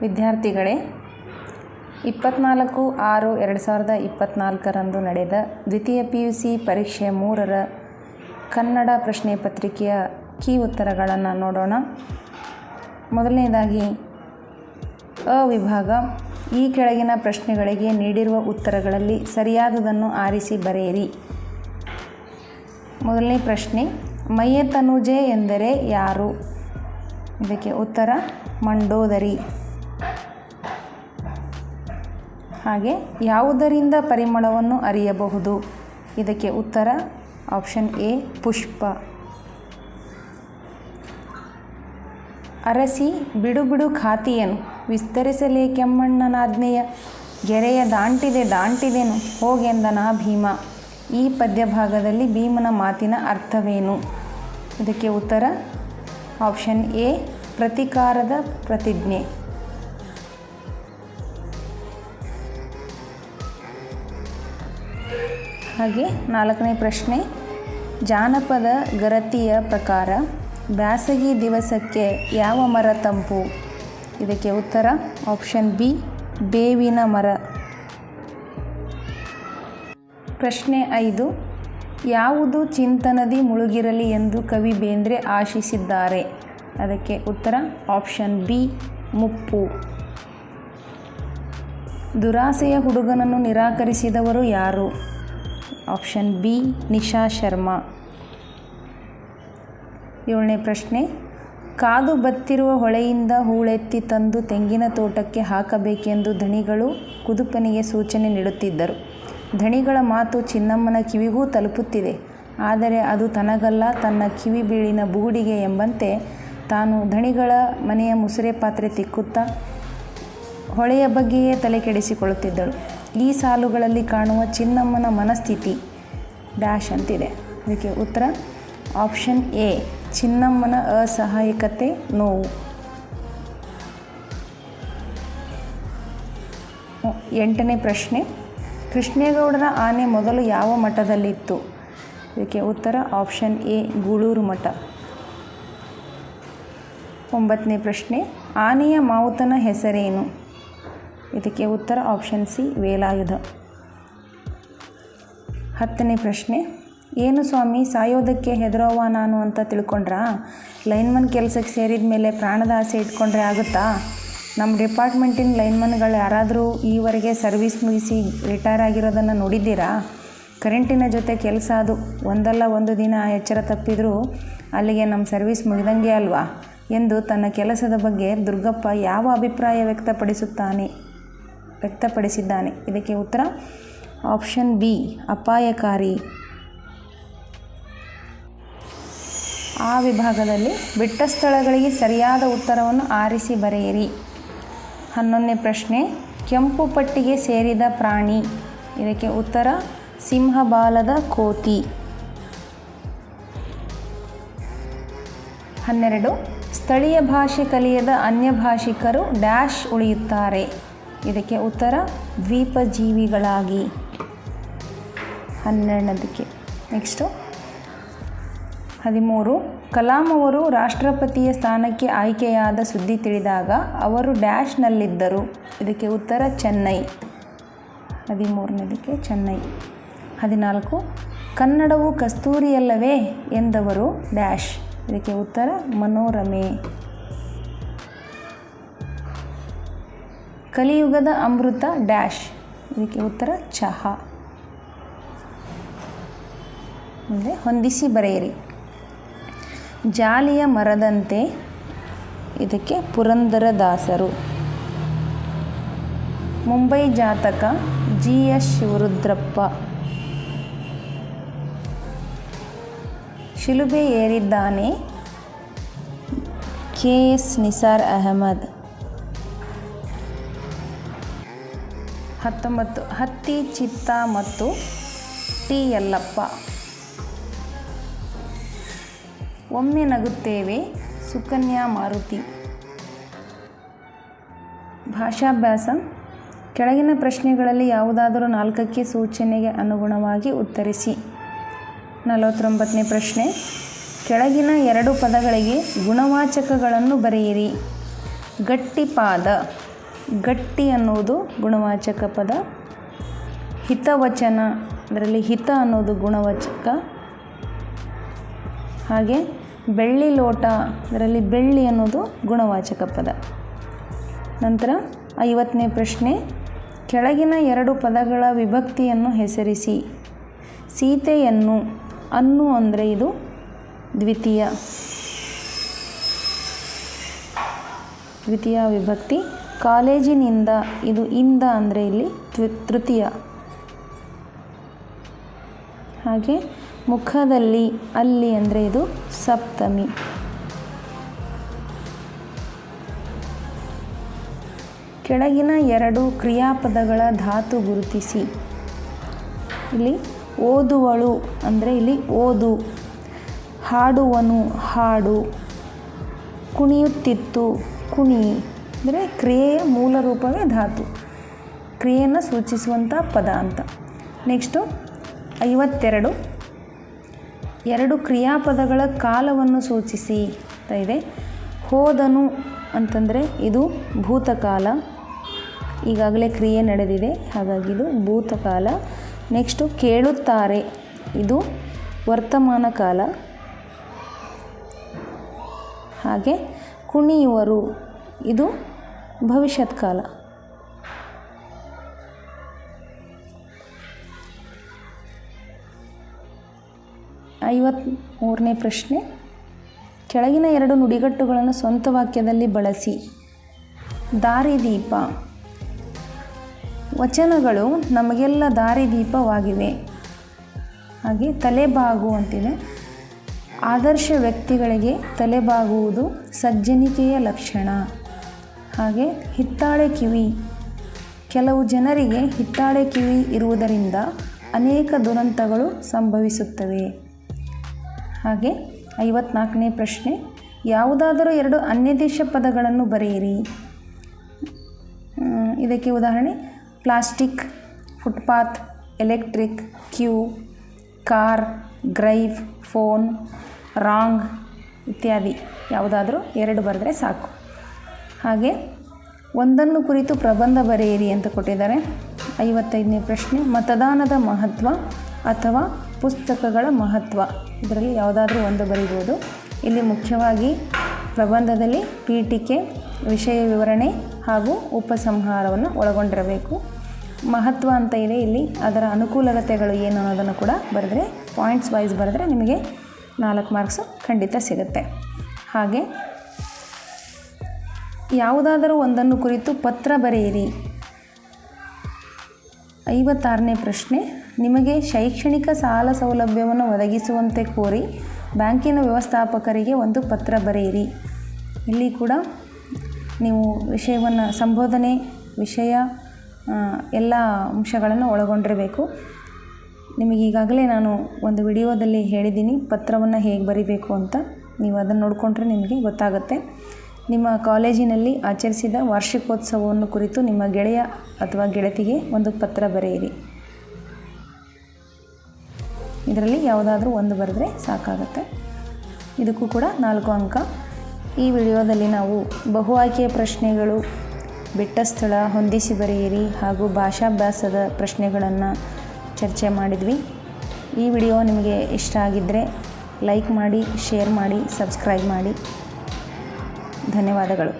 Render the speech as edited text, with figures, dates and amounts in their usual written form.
ವಿದ್ಯಾರ್ಥಿಗಳೇ, 24/6/2024 ನಡೆದ ದ್ವಿತೀಯ PUC ಪರೀಕ್ಷೆ 3ರ ಕನ್ನಡ ಪ್ರಶ್ನೆ ಪತ್ರಿಕೆಯ ಕೀ ಉತ್ತರಗಳನ್ನು ನೋಡೋಣ. ಮೊದಲನೇದಾಗಿ ಅ ವಿಭಾಗ. ಈ ಕೆಳಗಿನ ಪ್ರಶ್ನೆಗಳಿಗೆ ನೀಡಿರುವ ಉತ್ತರಗಳಲ್ಲಿ ಸರಿಯಾದುದನ್ನು ಆರಿಸಿ ಬರೆಯಿರಿ. ಮೊದಲನೇ ಪ್ರಶ್ನೆ, ಮೈಯತನುಜೆ ಎಂದರೆ ಯಾರು? ಇದಕ್ಕೆ ಉತ್ತರ ಮಂಡೋದರಿ. ಹಾಗೆ ಯಾವುದರಿಂದ ಪರಿಮಳವನ್ನು ಅರಿಯಬಹುದು? ಇದಕ್ಕೆ ಉತ್ತರ ಆಪ್ಷನ್ ಎ ಪುಷ್ಪ. ಅರಸಿ ಬಿಡು ಬಿಡು ಖಾತಿಯನು ವಿಸ್ತರಿಸಲೇ ಕೆಮ್ಮಣ್ಣನಾಜ್ಞೆಯ ಗೆರೆಯ ದಾಂಟಿದೆನು ಹೋಗೆಂದನಾ ಭೀಮ. ಈ ಪದ್ಯಭಾಗದಲ್ಲಿ ಭೀಮನ ಮಾತಿನ ಅರ್ಥವೇನು? ಇದಕ್ಕೆ ಉತ್ತರ ಆಪ್ಷನ್ ಎ ಪ್ರತಿಕಾರದ ಪ್ರತಿಜ್ಞೆ. ಹಾಗೆ 4ನೇ ಪ್ರಶ್ನೆ, ಜಾನಪದ ಗರತಿಯ ಪ್ರಕಾರ ಬ್ಯಾಸಗಿ ದಿವಸಕ್ಕೆ ಯಾವ ಮರ ತಂಪು? ಇದಕ್ಕೆ ಉತ್ತರ ಆಪ್ಷನ್ ಬಿ ಬೇವಿನ ಮರ. ಪ್ರಶ್ನೆ 5, ಯಾವುದು ಚಿಂತನದಿ ಮುಳುಗಿರಲಿ ಎಂದು ಕವಿ ಬೇಂದ್ರೆ ಆಶಿಸಿದ್ದಾರೆ? ಅದಕ್ಕೆ ಉತ್ತರ ಆಪ್ಷನ್ ಬಿ ಮುಪ್ಪು. ದುರಾಸೆಯ ಹುಡುಗನನ್ನು ನಿರಾಕರಿಸಿದವರು ಯಾರು? Option B Nisha Sharma. 7ನೇ ಪ್ರಶ್ನೆ, ಕಾದು ಬತ್ತಿರುವ ಹೊಳೆಯಿಂದ ಹೂಳೆತ್ತಿ ತಂದು ತೆಂಗಿನ ತೋಟಕ್ಕೆ ಹಾಕಬೇಕೆಂದು ಧಣಿಗಳು ಕುದುಪನಿಗೆ ಸೂಚನೆ ನೀಡುತ್ತಿದ್ದರು. ಧಣಿಗಳ ಮಾತು ಚಿನ್ನಮ್ಮನ ಕಿವಿಗೂ ತಲುಪುತ್ತಿದೆ. ಆದರೆ ಅದು ತನಗಲ್ಲ, ತನ್ನ ಕಿವಿ ಬೀಳಿನ ಬೂಡಿಗೆ ಎಂಬಂತೆ ತಾನು ಧಣಿಗಳ ಮನೆಯ ಮುಸುರೆ ಪಾತ್ರೆ ತಿಕ್ಕುತ್ತಾ ಹೊಳೆಯ ಬಗ್ಗೆಯೇ ತಲೆ ಕೆಡಿಸಿಕೊಳ್ಳುತ್ತಿದ್ದಳು. ಈ ಸಾಲುಗಳಲ್ಲಿ ಕಾಣುವ ಚಿನ್ನಮ್ಮನ ಮನಸ್ಥಿತಿ ಡ್ಯಾಶ್ ಅಂತಿದೆ. ಅದಕ್ಕೆ ಉತ್ತರ ಆಪ್ಷನ್ ಎ ಚಿನ್ನಮ್ಮನ ಅಸಹಾಯಕತೆ, ನೋವು. 8ನೇ ಪ್ರಶ್ನೆ, ಕೃಷ್ಣೇಗೌಡರ ಆನೆ ಮೊದಲು ಯಾವ ಮಠದಲ್ಲಿತ್ತು? ಇದಕ್ಕೆ ಉತ್ತರ ಆಪ್ಷನ್ ಎ ಗೂಳೂರು ಮಠ. 9ನೇ ಪ್ರಶ್ನೆ, ಆನೆಯ ಮಾವುತನ ಹೆಸರೇನು? ಇದಕ್ಕೆ ಉತ್ತರ ಆಪ್ಷನ್ ಸಿ ವೇಲಾಯುಧ. 10ನೇ ಪ್ರಶ್ನೆ, ಏನು ಸ್ವಾಮಿ ಸಾಯೋದಕ್ಕೆ ಹೆದರೋವ ನಾನು ಅಂತ ತಿಳ್ಕೊಂಡ್ರಾ? ಲೈನ್ಮನ್ ಕೆಲಸಕ್ಕೆ ಸೇರಿದ ಮೇಲೆ ಪ್ರಾಣದ ಆಸೆ ಇಟ್ಕೊಂಡ್ರೆ ಆಗುತ್ತಾ? ನಮ್ಮ ಡಿಪಾರ್ಟ್ಮೆಂಟಿನ ಲೈನ್ಮನ್ಗಳು ಯಾರಾದರೂ ಈವರೆಗೆ ಸರ್ವಿಸ್ ಮುಗಿಸಿ ರಿಟೈರ್ ಆಗಿರೋದನ್ನು ನೋಡಿದ್ದೀರಾ? ಕರೆಂಟಿನ ಜೊತೆ ಕೆಲಸ ಅದು ಒಂದಲ್ಲ ಒಂದು ದಿನ ಎಚ್ಚರ ತಪ್ಪಿದರೂ ಅಲ್ಲಿಗೆ ನಮ್ಮ ಸರ್ವಿಸ್ ಮುಗಿದಂಗೆ ಅಲ್ವಾ ಎಂದು ತನ್ನ ಕೆಲಸದ ಬಗ್ಗೆ ದುರ್ಗಪ್ಪ ಯಾವ ಅಭಿಪ್ರಾಯ ವ್ಯಕ್ತಪಡಿಸಿದ್ದಾನೆ? ಇದಕ್ಕೆ ಉತ್ತರ ಆಪ್ಷನ್ ಬಿ ಅಪಾಯಕಾರಿ. ಆ ವಿಭಾಗದಲ್ಲಿ ಬಿಟ್ಟ ಸ್ಥಳಗಳಿಗೆ ಸರಿಯಾದ ಉತ್ತರವನ್ನು ಆರಿಸಿ ಬರೆಯಿರಿ. 11ನೇ ಪ್ರಶ್ನೆ, ಕೆಂಪು ಪಟ್ಟಿಗೆ ಸೇರಿದ ಪ್ರಾಣಿ? ಇದಕ್ಕೆ ಉತ್ತರ ಸಿಂಹಬಾಲದ ಕೋತಿ. 12, ಸ್ಥಳೀಯ ಭಾಷೆ ಕಲಿಯದ ಅನ್ಯ ಭಾಷಿಕರು ಡ್ಯಾಶ್ ಉಳಿಯುತ್ತಾರೆ? ಇದಕ್ಕೆ ಉತ್ತರ ದ್ವೀಪಜೀವಿಗಳಾಗಿ. 12ನೇದಕ್ಕೆ. ನೆಕ್ಸ್ಟು 13, ಕಲಾಂ ಅವರು ರಾಷ್ಟ್ರಪತಿಯ ಸ್ಥಾನಕ್ಕೆ ಆಯ್ಕೆಯಾದ ಸುದ್ದಿ ತಿಳಿದಾಗ ಅವರು ಡ್ಯಾಶ್ನಲ್ಲಿದ್ದರು? ಇದಕ್ಕೆ ಉತ್ತರ ಚೆನ್ನೈ. 13ನೇದಕ್ಕೆ ಚೆನ್ನೈ. 14, ಕನ್ನಡವು ಕಸ್ತೂರಿಯಲ್ಲವೇ ಎಂದವರು ಡ್ಯಾಶ್? ಇದಕ್ಕೆ ಉತ್ತರ ಮನೋರಮೆ. ಕಲಿಯುಗದ ಅಮೃತ ಡ್ಯಾಶ್? ಇದಕ್ಕೆ ಉತ್ತರ ಚಹಾ. ಮುಂದೆ ಹೊಂದಿಸಿ ಬರೆಯಿರಿ. ಜಾಲಿಯ ಮರದಂತೆ? ಇದಕ್ಕೆ ಪುರಂದರದಾಸರು. ಮುಂಬೈ ಜಾತಕ GS ಶಿವರುದ್ರಪ್ಪ. ಶಿಲುಬೆ ಏರಿದ್ದಾನೆ KS ನಿಸಾರ್ ಅಹಮದ್. 19, ಹತ್ತಿ ಚಿತ್ತ ಮತ್ತು ಟಿ ಯಲ್ಲಪ್ಪ. ಒಮ್ಮೆ ನಗುತ್ತೇವೆ ಸುಕನ್ಯಾ ಮಾರುತಿ. ಭಾಷಾಭ್ಯಾಸ. ಕೆಳಗಿನ ಪ್ರಶ್ನೆಗಳಲ್ಲಿ ಯಾವುದಾದರೂ 4ಕ್ಕೆ ಸೂಚನೆಗೆ ಅನುಗುಣವಾಗಿ ಉತ್ತರಿಸಿ. 49ನೇ ಪ್ರಶ್ನೆ, ಕೆಳಗಿನ 2 ಪದಗಳಿಗೆ ಗುಣವಾಚಕಗಳನ್ನು ಬರೆಯಿರಿ. ಗಟ್ಟಿಪಾದ ಗಟ್ಟಿ ಅನ್ನೋದು ಗುಣವಾಚಕ ಪದ. ಹಿತವಚನ, ಅದರಲ್ಲಿ ಹಿತ ಅನ್ನೋದು ಗುಣವಾಚಕ. ಹಾಗೆ ಬೆಳ್ಳಿ ಲೋಟ, ಅದರಲ್ಲಿ ಬೆಳ್ಳಿ ಅನ್ನೋದು ಗುಣವಾಚಕ ಪದ. ನಂತರ 50ನೇ ಪ್ರಶ್ನೆ, ಕೆಳಗಿನ 2 ಪದಗಳ ವಿಭಕ್ತಿಯನ್ನು ಹೆಸರಿಸಿ. ಸೀತೆಯನ್ನು, ಅನ್ನು ಅಂದರೆ ಇದು ದ್ವಿತೀಯ ವಿಭಕ್ತಿ. ಕಾಲೇಜಿನಿಂದ, ಇದು ಇಂದ ಅಂದರೆ ಇಲ್ಲಿ ತೃತೀಯ. ಹಾಗೆ ಮುಖದಲ್ಲಿ, ಅಲ್ಲಿ ಅಂದರೆ ಇದು ಸಪ್ತಮಿ. ಕೆಳಗಿನ 2 ಕ್ರಿಯಾಪದಗಳ ಧಾತು ಗುರುತಿಸಿ. ಇಲ್ಲಿ ಓದುವಳು ಅಂದರೆ ಇಲ್ಲಿ ಓದು. ಹಾಡುವನು, ಹಾಡು. ಕುಣಿಯುತ್ತಿತ್ತು, ಕುಣಿ. ಅಂದರೆ ಕ್ರಿಯೆಯ ಮೂಲ ರೂಪವೇ ಧಾತು, ಕ್ರಿಯೆಯನ್ನು ಸೂಚಿಸುವಂಥ ಪದ ಅಂತ. ನೆಕ್ಸ್ಟು 52, 2 ಕ್ರಿಯಾಪದಗಳ ಕಾಲವನ್ನು ಸೂಚಿಸಿ ಅಂತ ಇದೆ. ಹೋದನು ಅಂತಂದರೆ ಇದು ಭೂತಕಾಲ, ಈಗಾಗಲೇ ಕ್ರಿಯೆ ನಡೆದಿದೆ, ಹಾಗಾಗಿ ಇದು ಭೂತಕಾಲ. ನೆಕ್ಸ್ಟು ಕೇಳುತ್ತಾರೆ, ಇದು ವರ್ತಮಾನ ಕಾಲ. ಹಾಗೆ ಕುಣಿಯುವರು, ಇದು ಭವಿಷ್ಯತ್ ಕಾಲ. ಐವತ್ತ್ಮೂರನೇ ಪ್ರಶ್ನೆ, ಕೆಳಗಿನ 2 ನುಡಿಗಟ್ಟುಗಳನ್ನು ಸ್ವಂತ ವಾಕ್ಯದಲ್ಲಿ ಬಳಸಿ. ದಾರಿದೀಪ. ವಚನಗಳು ನಮಗೆಲ್ಲ ದಾರಿದೀಪವಾಗಿವೆ. ಹಾಗೆ ತಲೆಬಾಗು ಅಂತಿದೆ. ಆದರ್ಶ ವ್ಯಕ್ತಿಗಳಿಗೆ ತಲೆಬಾಗುವುದು ಸಜ್ಜನಿಕೆಯ ಲಕ್ಷಣ. ಹಾಗೆ ಹಿತ್ತಾಳೆ ಕಿವಿ. ಕೆಲವು ಜನರಿಗೆ ಹಿತ್ತಾಳೆ ಕಿವಿ ಇರುವುದರಿಂದ ಅನೇಕ ದುರಂತಗಳು ಸಂಭವಿಸುತ್ತವೆ. ಹಾಗೆ 54ನೇ ಪ್ರಶ್ನೆ, ಯಾವುದಾದರೂ 2 ಅನ್ಯದೇಶ ಪದಗಳನ್ನು ಬರೆಯಿರಿ. ಇದಕ್ಕೆ ಉದಾಹರಣೆ plastic, footpath, electric, queue, car, ಗ್ರೈವ್, ಫೋನ್, ರಾಂಗ್ ಇತ್ಯಾದಿ. ಯಾವುದಾದರೂ 2 ಬರೆದ್ರೆ ಸಾಕು. ಹಾಗೆ ಒಂದನ್ನು ಕುರಿತು ಪ್ರಬಂಧ ಬರೆಯಿರಿ ಅಂತ ಕೊಟ್ಟಿದ್ದಾರೆ. 55ನೇ ಪ್ರಶ್ನೆ, ಮತದಾನದ ಮಹತ್ವ ಅಥವಾ ಪುಸ್ತಕಗಳ ಮಹತ್ವ. ಇದರಲ್ಲಿ ಯಾವುದಾದ್ರೂ ಒಂದು ಬರೀಬೋದು. ಇಲ್ಲಿ ಮುಖ್ಯವಾಗಿ ಪ್ರಬಂಧದಲ್ಲಿ ಪೀಠಿಕೆ, ವಿಷಯ ವಿವರಣೆ ಹಾಗೂ ಉಪಸಂಹಾರವನ್ನು ಒಳಗೊಂಡಿರಬೇಕು. ಮಹತ್ವ ಅಂತ ಇದೆ, ಇಲ್ಲಿ ಅದರ ಅನುಕೂಲತೆಗಳು ಏನು ಅನ್ನೋದನ್ನು ಕೂಡ ಬರೆದ್ರೆ, ಪಾಯಿಂಟ್ಸ್ ವೈಸ್ ಬರೆದ್ರೆ ನಿಮಗೆ 4 ಮಾರ್ಕ್ಸು ಖಂಡಿತ ಸಿಗುತ್ತೆ. ಹಾಗೆ ಯಾವುದಾದರೂ ಒಂದನ್ನು ಕುರಿತು ಪತ್ರ ಬರೆಯಿರಿ. 56ನೇ ಪ್ರಶ್ನೆ, ನಿಮಗೆ ಶೈಕ್ಷಣಿಕ ಸಾಲ ಸೌಲಭ್ಯವನ್ನು ಒದಗಿಸುವಂತೆ ಕೋರಿ ಬ್ಯಾಂಕಿನ ವ್ಯವಸ್ಥಾಪಕರಿಗೆ ಒಂದು ಪತ್ರ ಬರೆಯಿರಿ. ಇಲ್ಲಿ ಕೂಡ ನೀವು ವಿಷಯವನ್ನು ಸಂಬೋಧನೆ, ವಿಷಯ ಎಲ್ಲ ಅಂಶಗಳನ್ನು ಒಳಗೊಂಡಿರಬೇಕು. ನಿಮಗೆ ಈಗಾಗಲೇ ನಾನು ಒಂದು ವಿಡಿಯೋದಲ್ಲಿ ಹೇಳಿದ್ದೀನಿ ಪತ್ರವನ್ನು ಹೇಗೆ ಬರೀಬೇಕು ಅಂತ. ನೀವು ಅದನ್ನು ನೋಡಿಕೊಂಡ್ರೆ ನಿಮಗೆ ಗೊತ್ತಾಗುತ್ತೆ. ನಿಮ್ಮ ಕಾಲೇಜಿನಲ್ಲಿ ಆಚರಿಸಿದ ವಾರ್ಷಿಕೋತ್ಸವವನ್ನು ಕುರಿತು ನಿಮ್ಮ ಗೆಳೆಯ ಅಥವಾ ಗೆಳತಿಗೆ ಒಂದು ಪತ್ರ ಬರೆಯಿರಿ. ಇದರಲ್ಲಿ ಯಾವುದಾದ್ರೂ ಒಂದು ಬರೆದ್ರೆ ಸಾಕಾಗುತ್ತೆ. ಇದಕ್ಕೂ ಕೂಡ 4 ಅಂಕ. ಈ ವಿಡಿಯೋದಲ್ಲಿ ನಾವು ಬಹು ಆಯ್ಕೆಯ ಪ್ರಶ್ನೆಗಳು, ಬಿಟ್ಟ ಸ್ಥಳ, ಹೊಂದಿಸಿ ಬರೆಯಿರಿ ಹಾಗೂ ಭಾಷಾಭ್ಯಾಸದ ಪ್ರಶ್ನೆಗಳನ್ನು ಚರ್ಚೆ ಮಾಡಿದ್ವಿ. ಈ ವಿಡಿಯೋ ನಿಮಗೆ ಇಷ್ಟ ಆಗಿದ್ದರೆ ಲೈಕ್ ಮಾಡಿ, ಶೇರ್ ಮಾಡಿ, ಸಬ್ಸ್ಕ್ರೈಬ್ ಮಾಡಿ. ಧನ್ಯವಾದಗಳು.